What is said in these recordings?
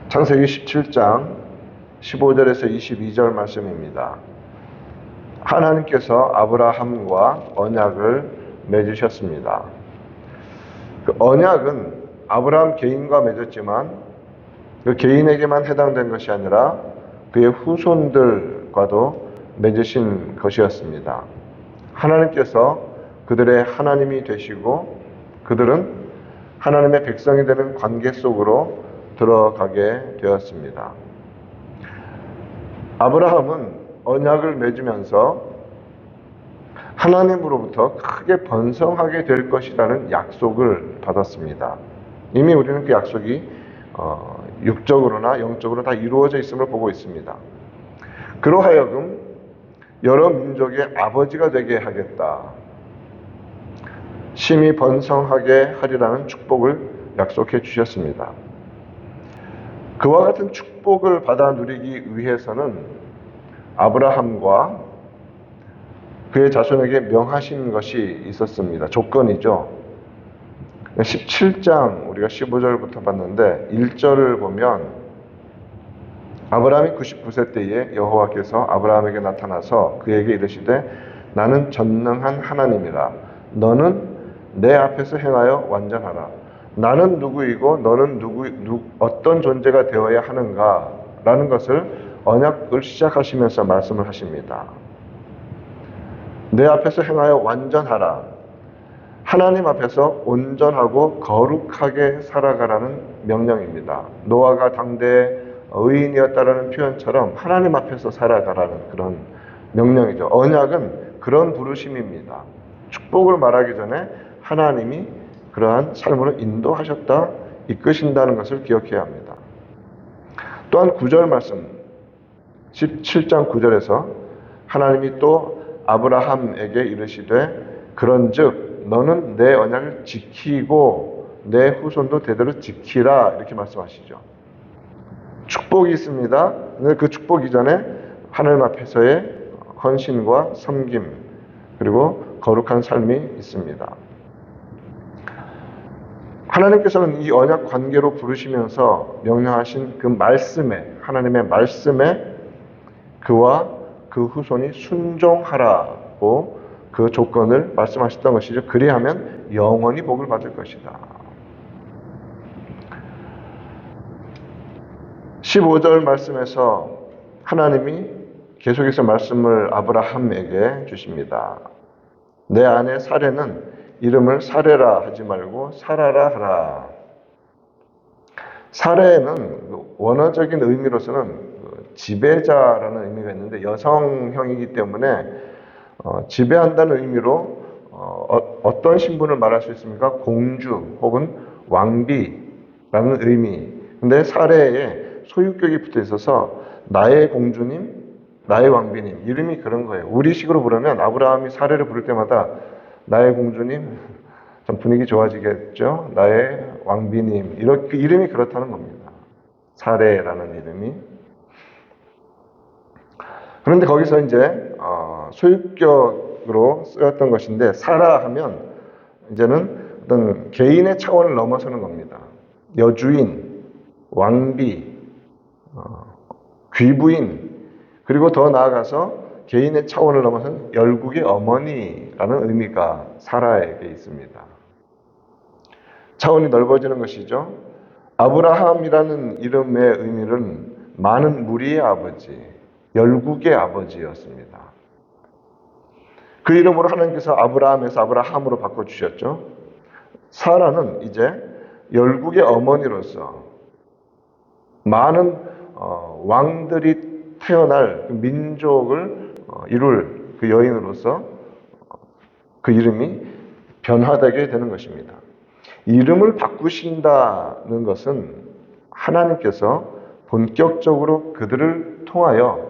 창세기 17장 15절에서 22절 말씀입니다. 하나님께서 아브라함과 언약을 맺으셨습니다. 그 언약은 아브라함 개인과 맺었지만 그 개인에게만 해당된 것이 아니라 그의 후손들과도 맺으신 것이었습니다. 하나님께서 그들의 하나님이 되시고 그들은 하나님의 백성이 되는 관계 속으로 들어가게 되었습니다. 아브라함은 언약을 맺으면서 하나님으로부터 크게 번성하게 될 것이라는 약속을 받았습니다. 이미 우리는 그 약속이 육적으로나 영적으로 다 이루어져 있음을 보고 있습니다. 그로하여금 여러 민족의 아버지가 되게 하겠다. 심히 번성하게 하리라는 축복을 약속해 주셨습니다. 그와 같은 축복을 받아 누리기 위해서는 아브라함과 그의 자손에게 명하신 것이 있었습니다. 조건이죠. 17장 우리가 15절부터 봤는데 1절을 보면 아브라함이 99세 때에 여호와께서 아브라함에게 나타나서 그에게 이르시되 나는 전능한 하나님이라 너는 내 앞에서 행하여 완전하라. 나는 누구이고 너는 어떤 존재가 되어야 하는가 라는 것을 언약을 시작하시면서 말씀을 하십니다. 내 앞에서 행하여 완전하라. 하나님 앞에서 온전하고 거룩하게 살아가라는 명령입니다. 노아가 당대 의인이었다라는 표현처럼 하나님 앞에서 살아가라는 그런 명령이죠. 언약은 그런 부르심입니다. 축복을 말하기 전에 하나님이 그러한 삶으로 인도하셨다, 이끄신다는 것을 기억해야 합니다. 또한 9절 말씀, 17장 9절에서 하나님이 또 아브라함에게 이르시되 그런즉 너는 내 언약을 지키고 내 후손도 대대로 지키라 이렇게 말씀하시죠. 축복이 있습니다. 그 축복 이전에 하나님 앞에서의 헌신과 섬김 그리고 거룩한 삶이 있습니다. 하나님께서는 이 언약 관계로 부르시면서 명령하신 그 말씀에, 하나님의 말씀에 그와 그 후손이 순종하라고 그 조건을 말씀하셨던 것이죠. 그리하면 영원히 복을 받을 것이다. 15절 말씀에서 하나님이 계속해서 말씀을 아브라함에게 주십니다. 내 아내 사레는 이름을 사레라 하지 말고 사라라 하라. 사레는 원어적인 의미로서는 지배자라는 의미가 있는데 여성형이기 때문에 지배한다는 의미로 어떤 신분을 말할 수 있습니까? 공주 혹은 왕비라는 의미. 근데 사레에 소유격이 붙어 있어서 나의 공주님, 나의 왕비님 이름이 그런 거예요. 우리식으로 부르면 아브라함이 사레를 부를 때마다 나의 공주님, 좀 분위기 좋아지겠죠? 나의 왕비님, 이렇게 이름이 그렇다는 겁니다. 사레라는 이름이. 그런데 거기서 이제 소유격으로 쓰였던 것인데 사라 하면 이제는 어떤 개인의 차원을 넘어서는 겁니다. 여주인, 왕비, 귀부인, 그리고 더 나아가서 개인의 차원을 넘어선 열국의 어머니라는 의미가 사라에게 있습니다. 차원이 넓어지는 것이죠. 아브라함이라는 이름의 의미는 많은 무리의 아버지, 열국의 아버지였습니다. 그 이름으로 하나님께서 아브라함에서 아브라함으로 바꿔주셨죠. 사라는 이제 열국의 어머니로서 많은 왕들이 태어날 민족을 이룰 그 여인으로서 그 이름이 변화되게 되는 것입니다. 이름을 바꾸신다는 것은 하나님께서 본격적으로 그들을 통하여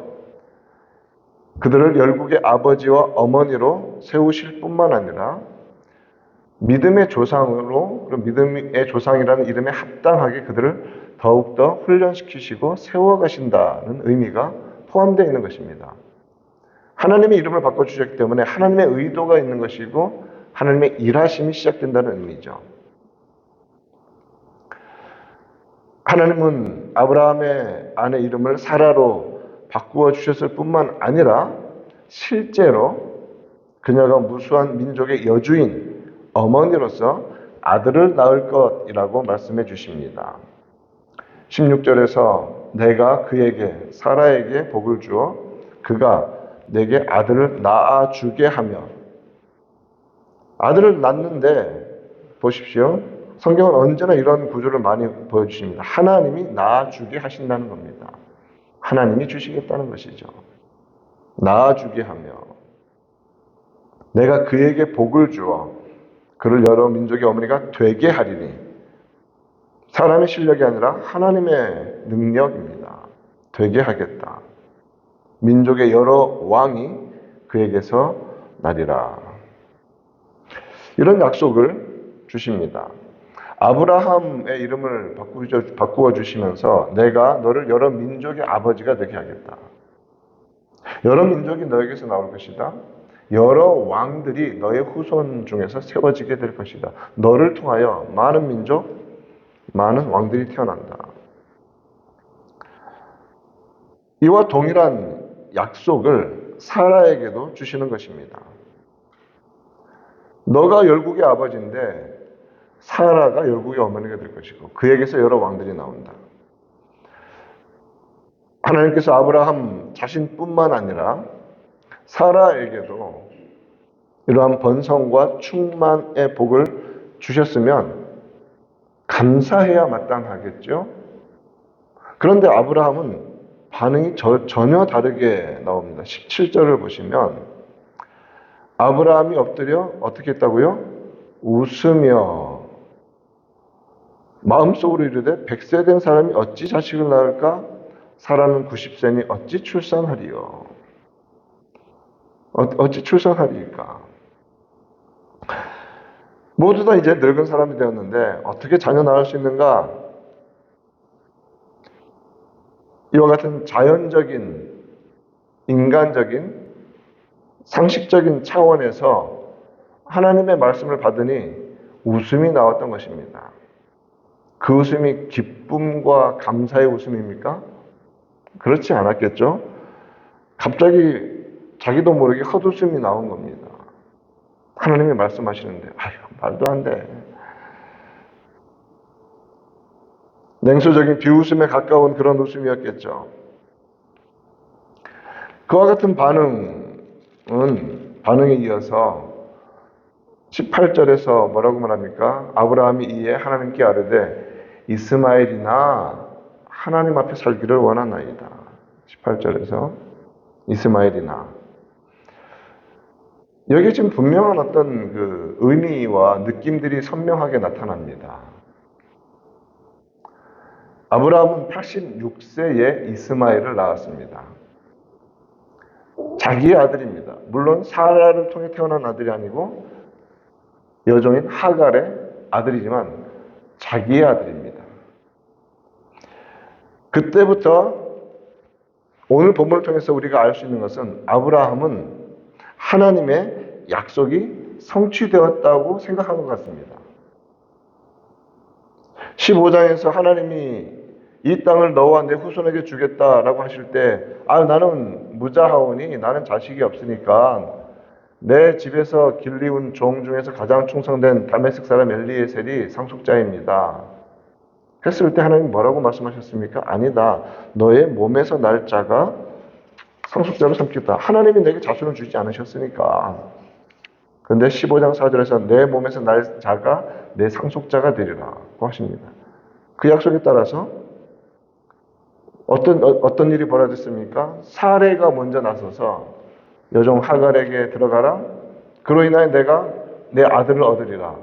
그들을 열국의 아버지와 어머니로 세우실 뿐만 아니라 믿음의 조상으로, 믿음의 조상이라는 이름에 합당하게 그들을 더욱더 훈련시키시고 세워가신다는 의미가 포함되어 있는 것입니다. 하나님의 이름을 바꿔주셨기 때문에 하나님의 의도가 있는 것이고 하나님의 일하심이 시작된다는 의미죠. 하나님은 아브라함의 아내 이름을 사라로 바꾸어 주셨을 뿐만 아니라 실제로 그녀가 무수한 민족의 여주인, 어머니로서 아들을 낳을 것이라고 말씀해 주십니다. 16절에서 내가 그에게 사라에게 복을 주어 그가 내게 아들을 낳아주게 하며, 아들을 낳는데 보십시오. 성경은 언제나 이런 구조를 많이 보여주십니다. 하나님이 낳아주게 하신다는 겁니다. 하나님이 주시겠다는 것이죠. 낳아주게 하며 내가 그에게 복을 주어 그를 여러 민족의 어머니가 되게 하리니, 사람의 실력이 아니라 하나님의 능력입니다. 되게 하겠다. 민족의 여러 왕이 그에게서 나리라. 이런 약속을 주십니다. 아브라함의 이름을 바꾸어 주시면서 내가 너를 여러 민족의 아버지가 되게 하겠다. 여러 민족이 너에게서 나올 것이다. 여러 왕들이 너의 후손 중에서 세워지게 될 것이다. 너를 통하여 많은 민족, 많은 왕들이 태어난다. 이와 동일한 약속을 사라에게도 주시는 것입니다. 너가 열국의 아버지인데 사라가 열국의 어머니가 될 것이고 그에게서 여러 왕들이 나온다. 하나님께서 아브라함 자신뿐만 아니라 사라에게도 이러한 번성과 충만의 복을 주셨으면 감사해야 마땅하겠죠. 그런데 아브라함은 반응이 전혀 다르게 나옵니다. 17절을 보시면 아브라함이 엎드려 어떻게 했다고요? 웃으며 마음속으로 이르되 100세 된 사람이 어찌 자식을 낳을까? 사라는 90세니 어찌 출산하리요? 어찌 출산하리까? 모두 다 이제 늙은 사람이 되었는데 어떻게 자녀 낳을 수 있는가? 이와 같은 자연적인, 인간적인, 상식적인 차원에서 하나님의 말씀을 받으니 웃음이 나왔던 것입니다. 그 웃음이 기쁨과 감사의 웃음입니까? 그렇지 않았겠죠? 갑자기 자기도 모르게 헛웃음이 나온 겁니다. 하나님이 말씀하시는데 아유, 말도 안 돼. 냉소적인 비웃음에 가까운 그런 웃음이었겠죠. 그와 같은 반응에 이어서 18절에서 뭐라고 말합니까? 아브라함이 이에 하나님께 아뢰되 이스마엘이나 하나님 앞에 살기를 원하나이다. 18절에서 이스마엘이나, 여기 지금 분명한 어떤 그 의미와 느낌들이 선명하게 나타납니다. 아브라함은 86세에 이스마엘을 낳았습니다. 자기의 아들입니다. 물론 사라를 통해 태어난 아들이 아니고 여종인 하갈의 아들이지만 자기의 아들입니다. 그때부터 오늘 본문을 통해서 우리가 알 수 있는 것은 아브라함은 하나님의 약속이 성취되었다고 생각한 것 같습니다. 15장에서 하나님이 이 땅을 너와 내 후손에게 주겠다라고 하실 때 나는 무자하오니 나는 자식이 없으니까 내 집에서 길리운 종 중에서 가장 충성된 다메섹 사람 엘리에셀이 상속자입니다. 했을 때 하나님 뭐라고 말씀하셨습니까? 아니다. 너의 몸에서 날 자가 상속자로 삼겠다. 하나님이 내게 자손을 주지 않으셨으니까. 그런데 15장 4절에서 내 몸에서 날 자가 내 상속자가 되리라고 하십니다. 그 약속에 따라서 어떤 일이 벌어졌습니까? 사레가 먼저 나서서 여종 하갈에게 들어가라. 그로 인하여 내가 내 아들을 얻으리라.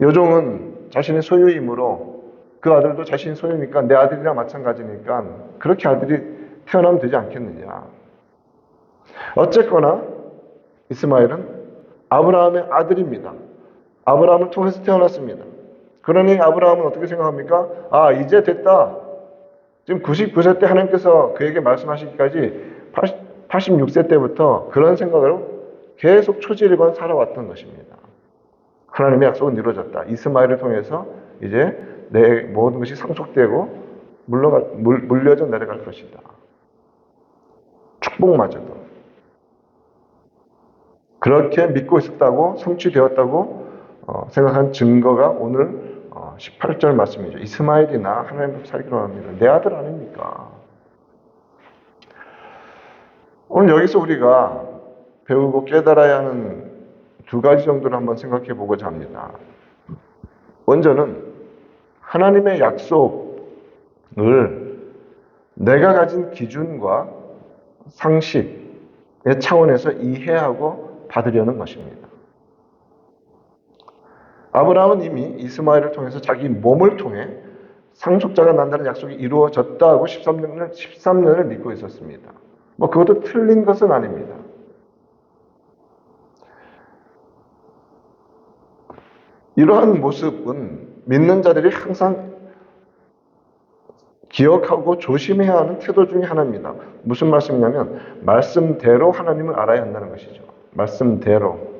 여종은 자신의 소유이므로 그 아들도 자신의 소유니까 내 아들이랑 마찬가지니까 그렇게 아들이 태어나면 되지 않겠느냐. 어쨌거나 이스마엘은 아브라함의 아들입니다. 아브라함을 통해서 태어났습니다. 그러니 아브라함은 어떻게 생각합니까? 이제 됐다. 지금 99세 때 하나님께서 그에게 말씀하시기까지 86세 때부터 그런 생각으로 계속 초지일관 살아왔던 것입니다. 하나님의 약속은 이루어졌다. 이스마엘을 통해서 이제 내 모든 것이 상속되고 물려져 내려갈 것이다. 축복마저도. 그렇게 믿고 있었다고, 성취되었다고 생각한 증거가 오늘 18절 말씀이죠. 이스마엘이나 하나님과 살기로 합니다. 내 아들 아닙니까? 오늘 여기서 우리가 배우고 깨달아야 하는 두 가지 정도를 한번 생각해 보고자 합니다. 먼저는 하나님의 약속을 내가 가진 기준과 상식의 차원에서 이해하고 받으려는 것입니다. 아브라함은 이미 이스마엘을 통해서 자기 몸을 통해 상속자가 난다는 약속이 이루어졌다고 13년을 믿고 있었습니다. 그것도 틀린 것은 아닙니다. 이러한 모습은 믿는 자들이 항상 기억하고 조심해야 하는 태도 중에 하나입니다. 무슨 말씀이냐면 말씀대로 하나님을 알아야 한다는 것이죠. 말씀대로.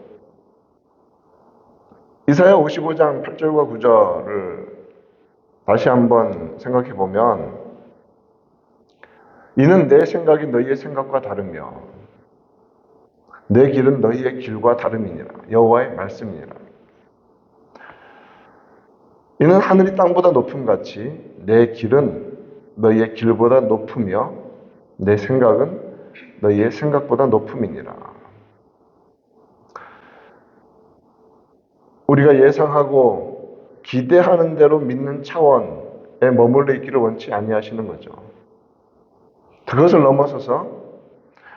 이사야 55장 8절과 9절을 다시 한번 생각해 보면 이는 내 생각이 너희의 생각과 다르며 내 길은 너희의 길과 다름이니라. 여호와의 말씀이니라. 이는 하늘이 땅보다 높음 같이 내 길은 너희의 길보다 높으며 내 생각은 너희의 생각보다 높음이니라. 우리가 예상하고 기대하는 대로 믿는 차원에 머물러 있기를 원치 아니하시는 거죠. 그것을 넘어서서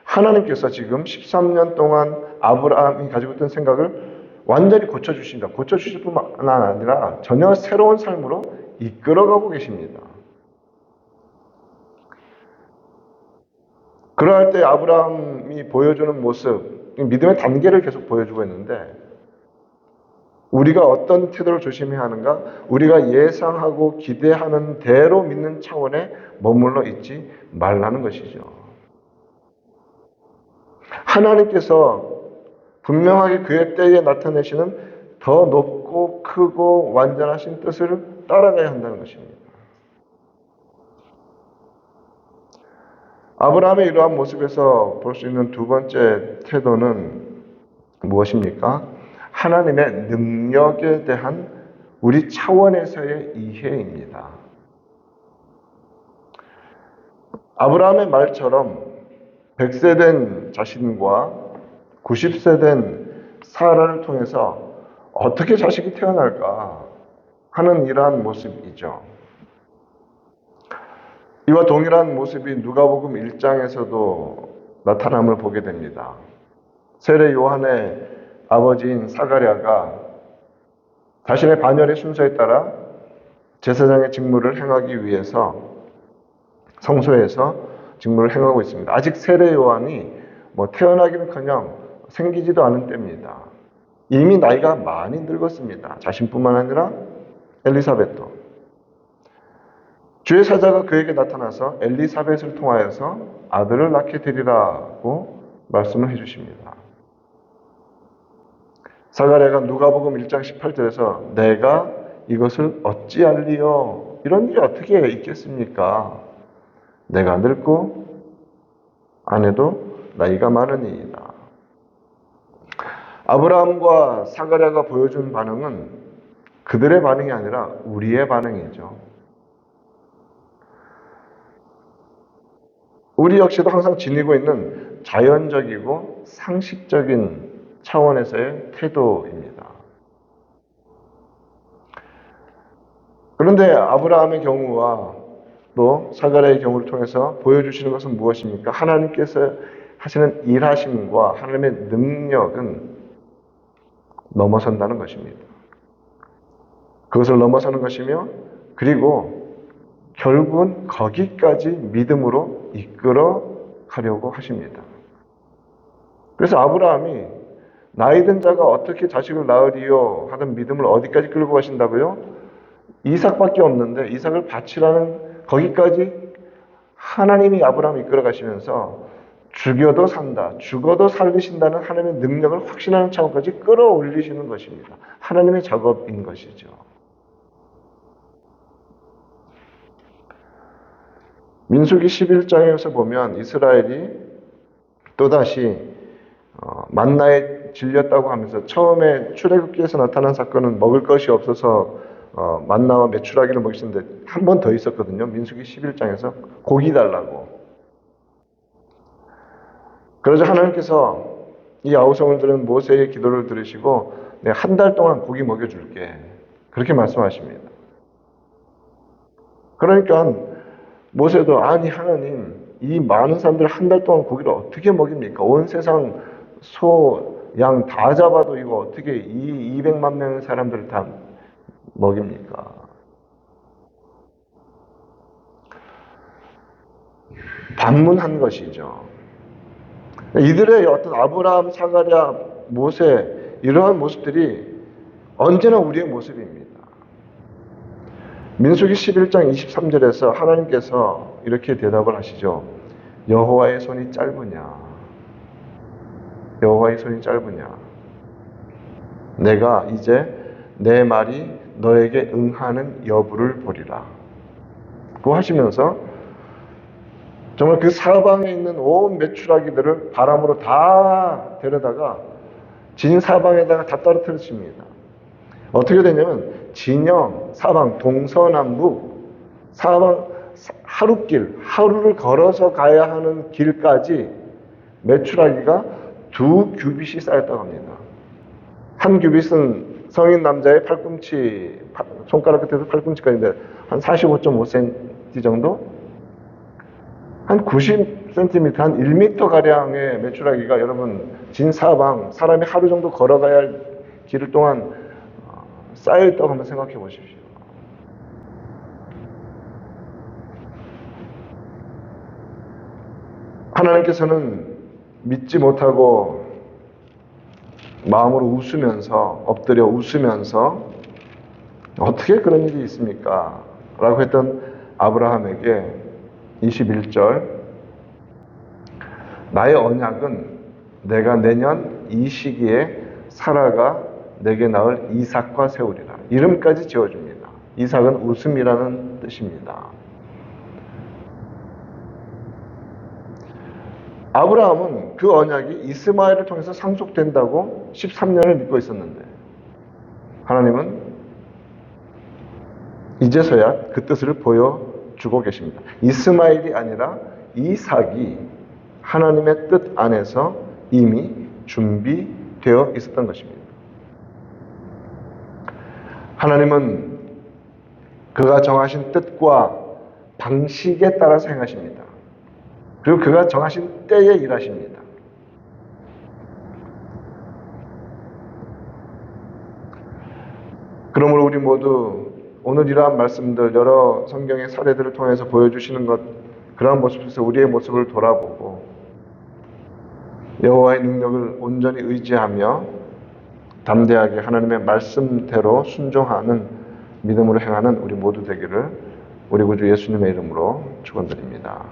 하나님께서 지금 13년 동안 아브라함이 가지고 있던 생각을 완전히 고쳐주신다. 고쳐주실 뿐만 아니라 전혀 새로운 삶으로 이끌어가고 계십니다. 그러할 때 아브라함이 보여주는 모습, 믿음의 단계를 계속 보여주고 있는데 우리가 어떤 태도를 조심해야 하는가? 우리가 예상하고 기대하는 대로 믿는 차원에 머물러 있지 말라는 것이죠. 하나님께서 분명하게 그의 때에 나타내시는 더 높고 크고 완전하신 뜻을 따라가야 한다는 것입니다. 아브라함의 이러한 모습에서 볼 수 있는 두 번째 태도는 무엇입니까? 하나님의 능력에 대한 우리 차원에서의 이해입니다. 아브라함의 말처럼 100세 된 자신과 90세 된 사라를 통해서 어떻게 자식이 태어날까 하는 이러한 모습이죠. 이와 동일한 모습이 누가복음 1장에서도 나타남을 보게 됩니다. 세례 요한의 아버지인 사가랴가 자신의 반열의 순서에 따라 제사장의 직무를 행하기 위해서 성소에서 직무를 행하고 있습니다. 아직 세례 요한이 태어나기는커녕 생기지도 않은 때입니다. 이미 나이가 많이 늙었습니다. 자신뿐만 아니라 엘리사벳도. 주의 사자가 그에게 나타나서 엘리사벳을 통하여서 아들을 낳게 되리라고 말씀을 해주십니다. 사가랴가 누가복음 1장 18절에서 내가 이것을 어찌 알리요? 이런 일이 어떻게 있겠습니까? 내가 늙고 아내도 나이가 많으니이다. 아브라함과 사가랴가 보여준 반응은 그들의 반응이 아니라 우리의 반응이죠. 우리 역시도 항상 지니고 있는 자연적이고 상식적인 차원에서의 태도입니다. 그런데 아브라함의 경우와 또 사가랴의 경우를 통해서 보여주시는 것은 무엇입니까? 하나님께서 하시는 일하심과 하나님의 능력은 넘어선다는 것입니다. 그것을 넘어서는 것이며 그리고 결국은 거기까지 믿음으로 이끌어 가려고 하십니다. 그래서 아브라함이 나이 든 자가 어떻게 자식을 낳으리요 하던 믿음을 어디까지 끌고 가신다고요? 이삭밖에 없는데 이삭을 바치라는 거기까지 하나님이 아브라함을 이끌어 가시면서 죽여도 산다, 죽어도 살리신다는 하나님의 능력을 확신하는 차원까지 끌어올리시는 것입니다. 하나님의 작업인 것이죠. 민수기 11장에서 보면 이스라엘이 또다시 만나에 질렸다고 하면서 처음에 출애굽기에서 나타난 사건은 먹을 것이 없어서 만나와 메추라기를 먹이셨는데 한 번 더 있었거든요. 민수기 11장에서 고기 달라고. 그러자 하나님께서 이 아우성을 들은 모세의 기도를 들으시고 내가 한 달 동안 고기 먹여줄게. 그렇게 말씀하십니다. 그러니까 모세도 아니 하나님 이 많은 사람들 한 달 동안 고기를 어떻게 먹입니까? 온 세상 소, 양 다 잡아도 이거 어떻게 이 200만 명의 사람들을 다 먹입니까? 반문한 것이죠. 이들의 어떤 아브라함, 사가랴, 모세 이러한 모습들이 언제나 우리의 모습입니다. 민수기 11장 23절에서 하나님께서 이렇게 대답을 하시죠. 여호와의 손이 짧으냐? 여호와의 손이 짧으냐? 내가 이제 내 말이 너에게 응하는 여부를 보리라. 그 하시면서 정말 그 사방에 있는 온 메추라기들을 바람으로 다 데려다가 진 사방에다가 다 떨어뜨리십니다. 어떻게 되냐면 진영, 사방, 동서남북, 사방 하루길, 하루를 걸어서 가야 하는 길까지 메추라기가 2규빗이 쌓였다고 합니다. 한 규빗은 성인 남자의 팔꿈치, 손가락 끝에서 팔꿈치까지인데 한 45.5cm 정도? 한 90cm, 한 1m가량의 메추라기가 여러분 진 사방, 사람이 하루 정도 걸어가야 할 길을 동안 쌓여있다고 한번 생각해 보십시오. 하나님께서는 믿지 못하고 마음으로 웃으면서 엎드려 웃으면서 어떻게 그런 일이 있습니까? 라고 했던 아브라함에게 21절 나의 언약은 내가 내년 이 시기에 사라가 내게 낳을 이삭과 세우리라. 이름까지 지어줍니다. 이삭은 웃음이라는 뜻입니다. 아브라함은 그 언약이 이스마엘을 통해서 상속된다고 13년을 믿고 있었는데 하나님은 이제서야 그 뜻을 보여주고 계십니다. 이스마엘이 아니라 이삭이 하나님의 뜻 안에서 이미 준비되어 있었던 것입니다. 하나님은 그가 정하신 뜻과 방식에 따라서 행하십니다. 그리고 그가 정하신 때에 일하십니다. 그러므로 우리 모두 오늘 이러한 말씀들, 여러 성경의 사례들을 통해서 보여주시는 것, 그러한 모습에서 우리의 모습을 돌아보고 여호와의 능력을 온전히 의지하며 담대하게 하나님의 말씀대로 순종하는 믿음으로 행하는 우리 모두 되기를 우리 구주 예수님의 이름으로 축원드립니다.